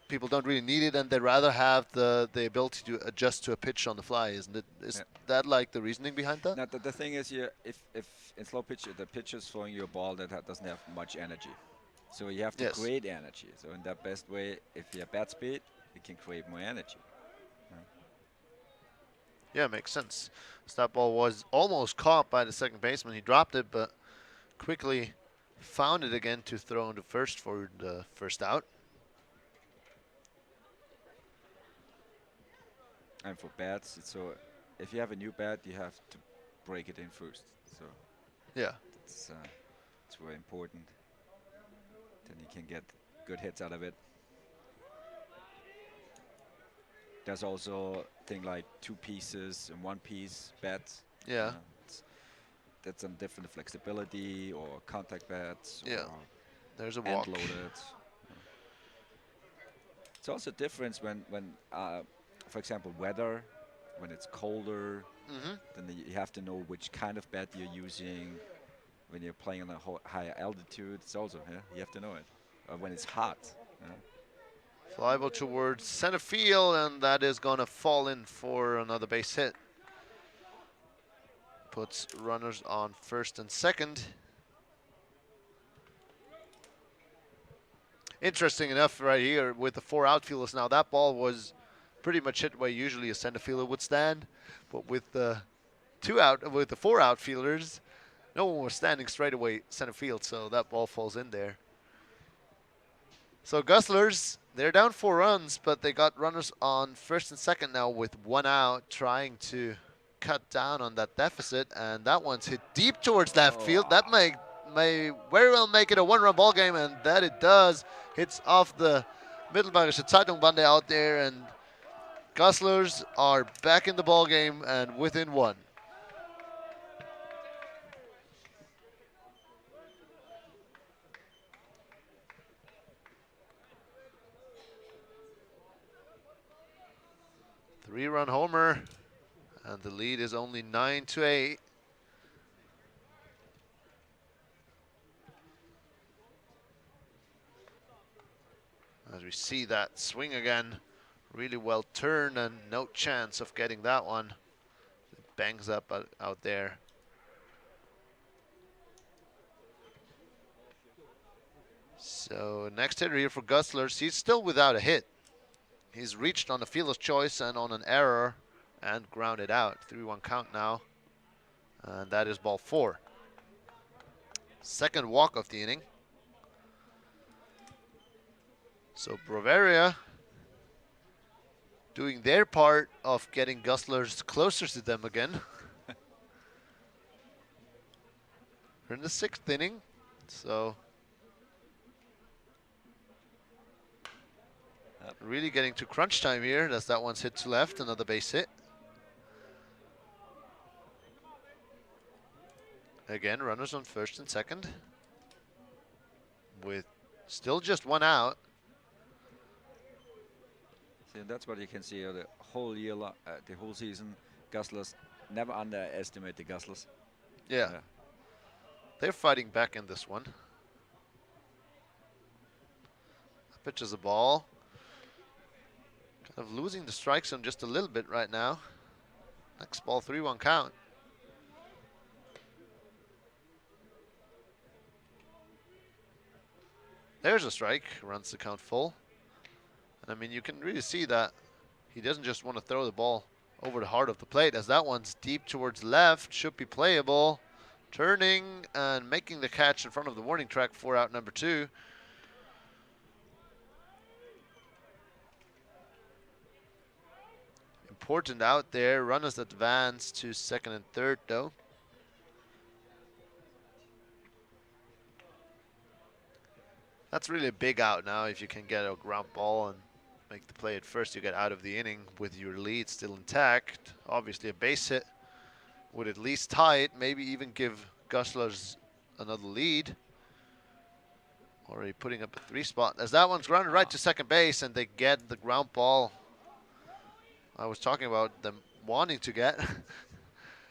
people don't really need it, and they'd rather have the ability to adjust to a pitch on the fly, isn't it? Is that like the reasoning behind that? Now, the thing is, if in slow pitch, the pitcher is throwing you a ball that doesn't have much energy. So you have to create energy. So in that best way, if you have bat speed, you can create more energy. Yeah, makes sense. So that ball was almost caught by the second baseman. He dropped it, but quickly found it again to throw into first for the first out. And for bats, so if you have a new bat, you have to break it in first. So yeah, it's very important. Then you can get good hits out of it. There's also thing like 2 pieces and 1 piece bats. Yeah. That's some different flexibility or contact bats. Yeah. Or there's a walk. Loaded. It's also a difference when for example, weather, when it's colder, then you have to know which kind of bat you're using. When you're playing on a higher altitude, it's also, you have to know it. Or when it's hot. Fly ball towards center field, and that is going to fall in for another base hit. Puts runners on first and second. Interesting enough right here with the 4 outfielders now, that ball was pretty much hit where usually a center fielder would stand, but with the 4 outfielders, No one was standing straight away center field, so that ball falls in there. So Guzzlers, they're down 4 runs, but they got runners on first and second now with 1 out, trying to cut down on that deficit, and that one's hit deep towards left field. That may very well make it a 1-run ball game, and that it does. Hits off the Mittelbayerische Zeitungbande out there, and Guzzlers are back in the ball game and within 1. Three-run homer, and the lead is only 9-8. As we see that swing again, really well turned and no chance of getting that one. It bangs up out there. So next hitter here for Guzzlers, he's still without a hit. He's reached on a fielder's choice and on an error and grounded out. 3-1 count now, and that is ball 4. Second walk of the inning. So Bavaria doing their part of getting Guzzlers closer to them again. We're in the 6th inning, so really getting to crunch time here as that one's hit to left, another base hit. Again, runners on first and second with still just 1 out. See, that's what you can see the whole year, the whole season. Guzzlers, never underestimate the Guzzlers. Yeah. They're fighting back in this one. Pitches a ball. Kind of losing the strike zone just a little bit right now. Next ball, 3-1 count. There's a strike, runs the count full. And I mean, you can really see that he doesn't just want to throw the ball over the heart of the plate, as that one's deep towards left, should be playable. Turning and making the catch in front of the warning track for out number 2. Important out there, runners advance to second and third though. That's really a big out now if you can get a ground ball and make the play at first. You get out of the inning with your lead still intact. Obviously a base hit would at least tie it, maybe even give Guzzlers another lead. Already putting up a 3 spot as that one's grounded right to second base, and they get the ground ball I was talking about them wanting to get.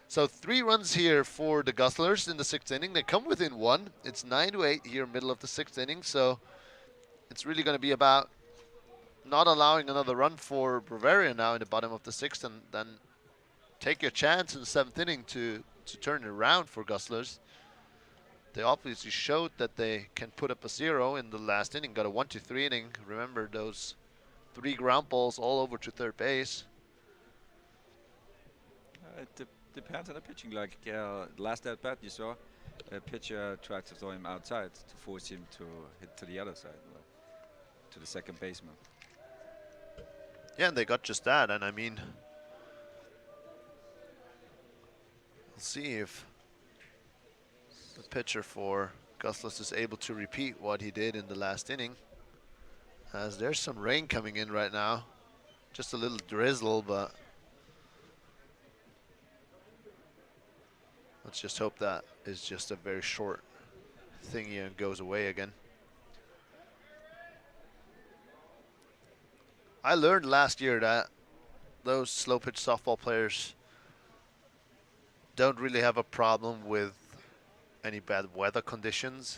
So 3 runs here for the Guzzlers in the 6th inning. They come within 1. It's 9-8 here, middle of the 6th inning. So it's really going to be about not allowing another run for Bavaria now in the bottom of the 6th, and then take your chance in the 7th inning to turn it around for Guzzlers. They obviously showed that they can put up a 0 in the last inning. Got a 1-3 inning. Remember those 3 ground balls all over to third base. It depends on the pitching. Like last at bat, you saw a pitcher tried to throw him outside to force him to hit to the other side, to the second baseman. Yeah, and they got just that. And I mean, we'll see if the pitcher for Guzzlers is able to repeat what he did in the last inning. As there's some rain coming in right now. Just a little drizzle, but let's just hope that is just a very short thingy and goes away again. I learned last year that those slow pitch softball players don't really have a problem with any bad weather conditions.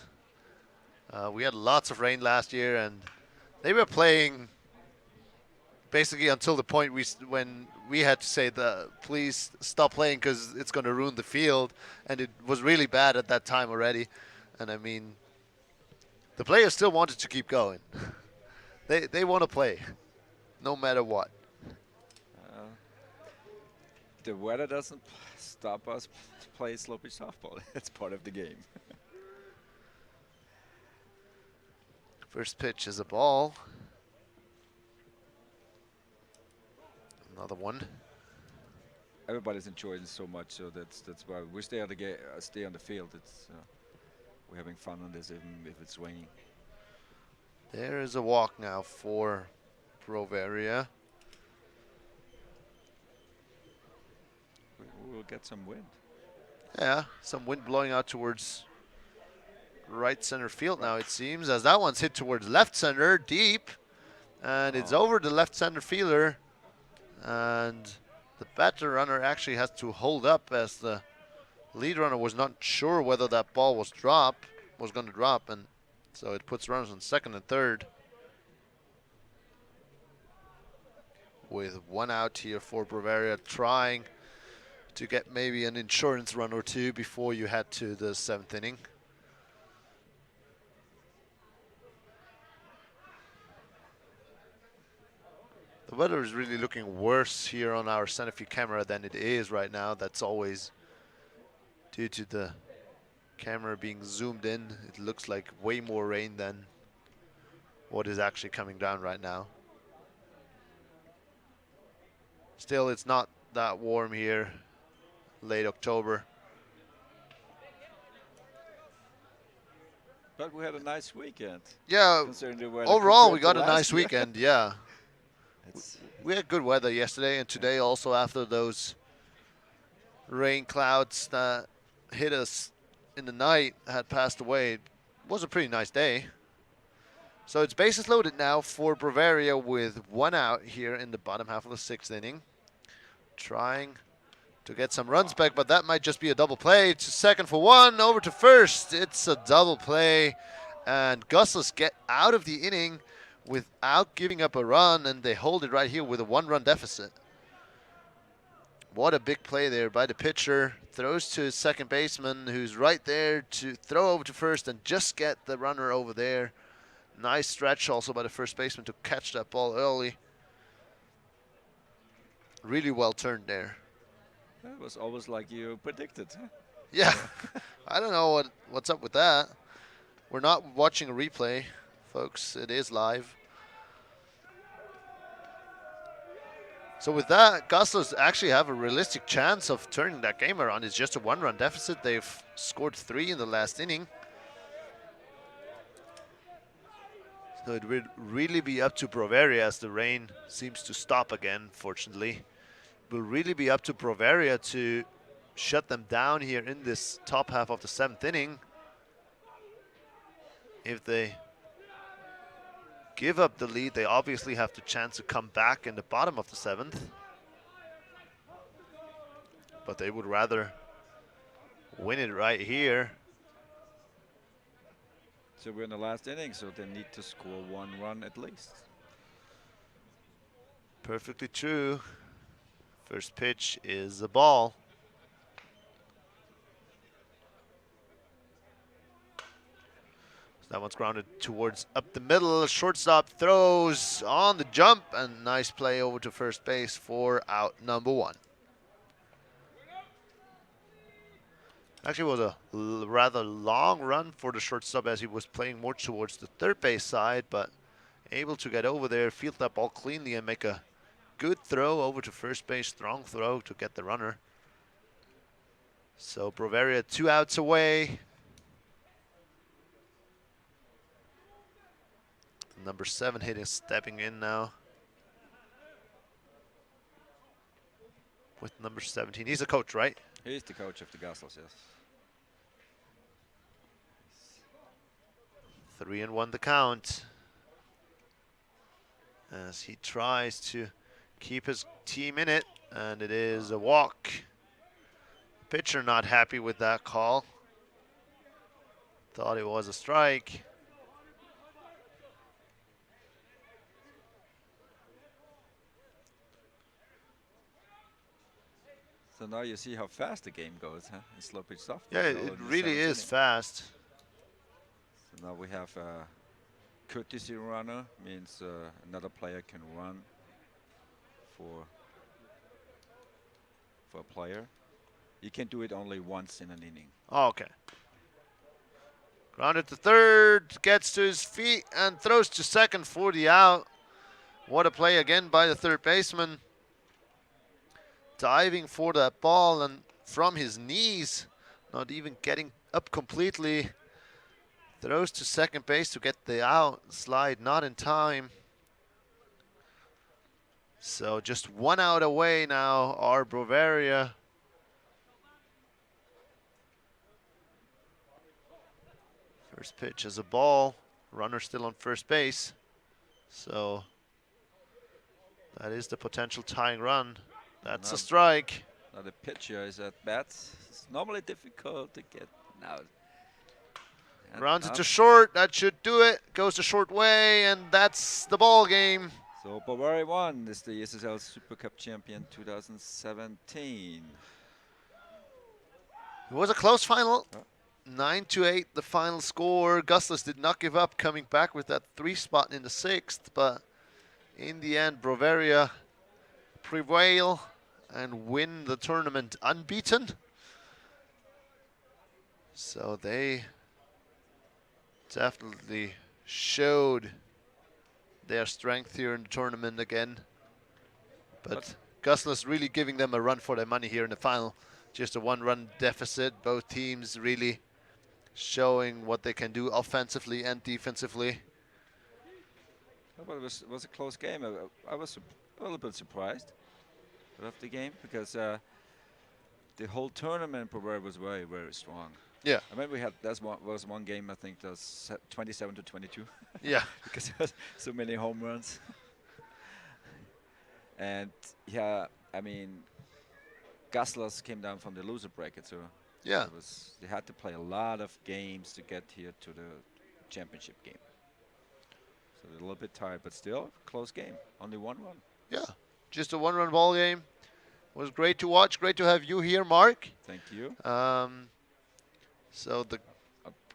We had lots of rain last year, and they were playing basically until the point when we had to say, please stop playing because it's going to ruin the field. And it was really bad at that time already. And I mean, the players still wanted to keep going. They want to play no matter what. The weather doesn't stop us to play sloppy softball. It's part of the game. First pitch is a ball. Another one. Everybody's enjoying it so much, so that's why we stay on the stay on the field. It's we're having fun on this, even if it's raining. There is a walk now for Proveria. We'll get some wind. Yeah, some wind blowing out towards right center field now, it seems, as that one's hit towards left center, deep, and it's over the left center fielder, and the batter runner actually has to hold up, as the lead runner was not sure whether that ball was going to drop, and so it puts runners on second and third with one out here for Bavaria, trying to get maybe an insurance run or two before you head to the seventh inning. The weather is really looking worse here on our center field camera than it is right now. That's always due to the camera being zoomed in. It looks like way more rain than what is actually coming down right now. Still, it's not that warm here, late October. But we had a nice weekend. Yeah, overall we got a nice weekend, yeah. We had good weather yesterday and today also, after those rain clouds that hit us in the night had passed away. It was a pretty nice day. So it's bases loaded now for Bavaria with one out here in the bottom half of the sixth inning. Trying to get some runs back, but that might just be a double play. To second for one, over to first. It's a double play, and Gustlers get out of the inning without giving up a run, and they hold it right here with a one-run deficit. What a big play there by the pitcher. Throws to his second baseman, who's right there to throw over to first and just get the runner over there. Nice stretch also by the first baseman to catch that ball early. Really well turned there. That was almost like you predicted, huh? Yeah, I don't know what's up with that. We're not watching a replay, folks. It is live. So with that, Gustlers actually have a realistic chance of turning that game around. It's just a one-run deficit. They've scored 3 in the last inning. So it would really be up to Bavaria, as the rain seems to stop again, fortunately. It will really be up to Bavaria to shut them down here in this top half of the 7th inning. If they give up the lead, they obviously have the chance to come back in the bottom of the 7th. But they would rather win it right here. So we're in the last inning, so they need to score 1 run at least. Perfectly true. First pitch is a ball. That one's grounded towards up the middle. Shortstop throws on the jump, and nice play over to first base for out number 1. Actually, it was a rather long run for the shortstop, as he was playing more towards the third base side, but able to get over there, field that ball cleanly, and make a good throw over to first base. Strong throw to get the runner. So Bavaria 2 outs away. Number 7 hitting, stepping in now with number 17. He's a coach, right? He's the coach of the Gustlers, yes. 3-1 the count, as he tries to keep his team in it, and it is a walk. Pitcher not happy with that call. Thought it was a strike. So now you see how fast the game goes, huh? In slow pitch softball. Yeah, it really is fast. So now we have a courtesy runner, means another player can run for a player. You can do it only once in an inning. Okay. Grounded to third, gets to his feet and throws to second for the out. What a play again by the third baseman. Diving for that ball and from his knees, not even getting up completely. Throws to second base to get the out. Slide not in time. So just one out away now are Bavaria. First pitch is a ball. Runner still on first base. So that is the potential tying run. That's a strike. Now the pitcher is at bats. It's normally difficult to get out. Rounds it to short. That should do it. Goes the short way, and that's the ball game. So Bavaria won. Is the ESSL Supercup champion 2017. It was a close final. 9-8 the final score. Gustlers did not give up, coming back with that 3 spot in the 6th, but in the end Bavaria prevail and win the tournament unbeaten. So they definitely showed their strength here in the tournament again. But Gustlers really giving them a run for their money here in the final. Just a 1-run deficit. Both teams really showing what they can do offensively and defensively. Well, it was a close game. I was a little bit surprised of the game because the whole tournament Bavaria was very, very strong. Yeah. I mean, was one game, I think, that was 27-22. Yeah. Because there was so many home runs. And yeah, I mean, Gustlers came down from the loser bracket, so yeah, they had to play a lot of games to get here to the championship game. So they're a little bit tired, but still close game. Only 1 run. Yeah, just a 1-run ball game. It was great to watch. Great to have you here, Mark. Thank you. So the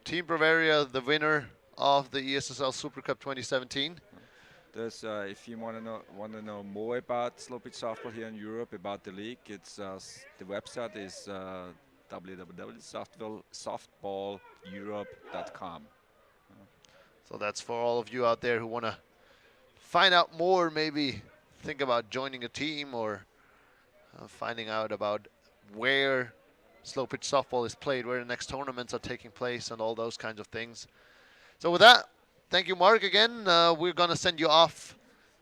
Team Bavaria, the winner of the ESSL Supercup 2017. There's, if you want to know more about slow pitch softball here in Europe, about the league, it's the website is www.softballeurope.com. So that's for all of you out there who want to find out more, maybe think about joining a team or finding out about where slow pitch softball is played, where the next tournaments are taking place, and all those kinds of things. So with that, thank you, Mark, again. We're going to send you off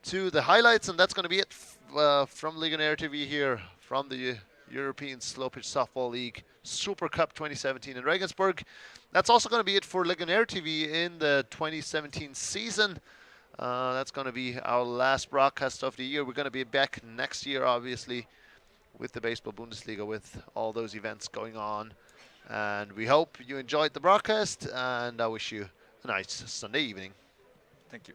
to the highlights, and that's going to be it from Legionaire TV here from the European Slow Pitch Softball League Super Cup 2017 in Regensburg. That's also going to be it for Legionaire TV in the 2017 season. That's going to be our last broadcast of the year. We're going to be back next year, obviously, with the Baseball Bundesliga, with all those events going on. And we hope you enjoyed the broadcast, and I wish you a nice Sunday evening. Thank you.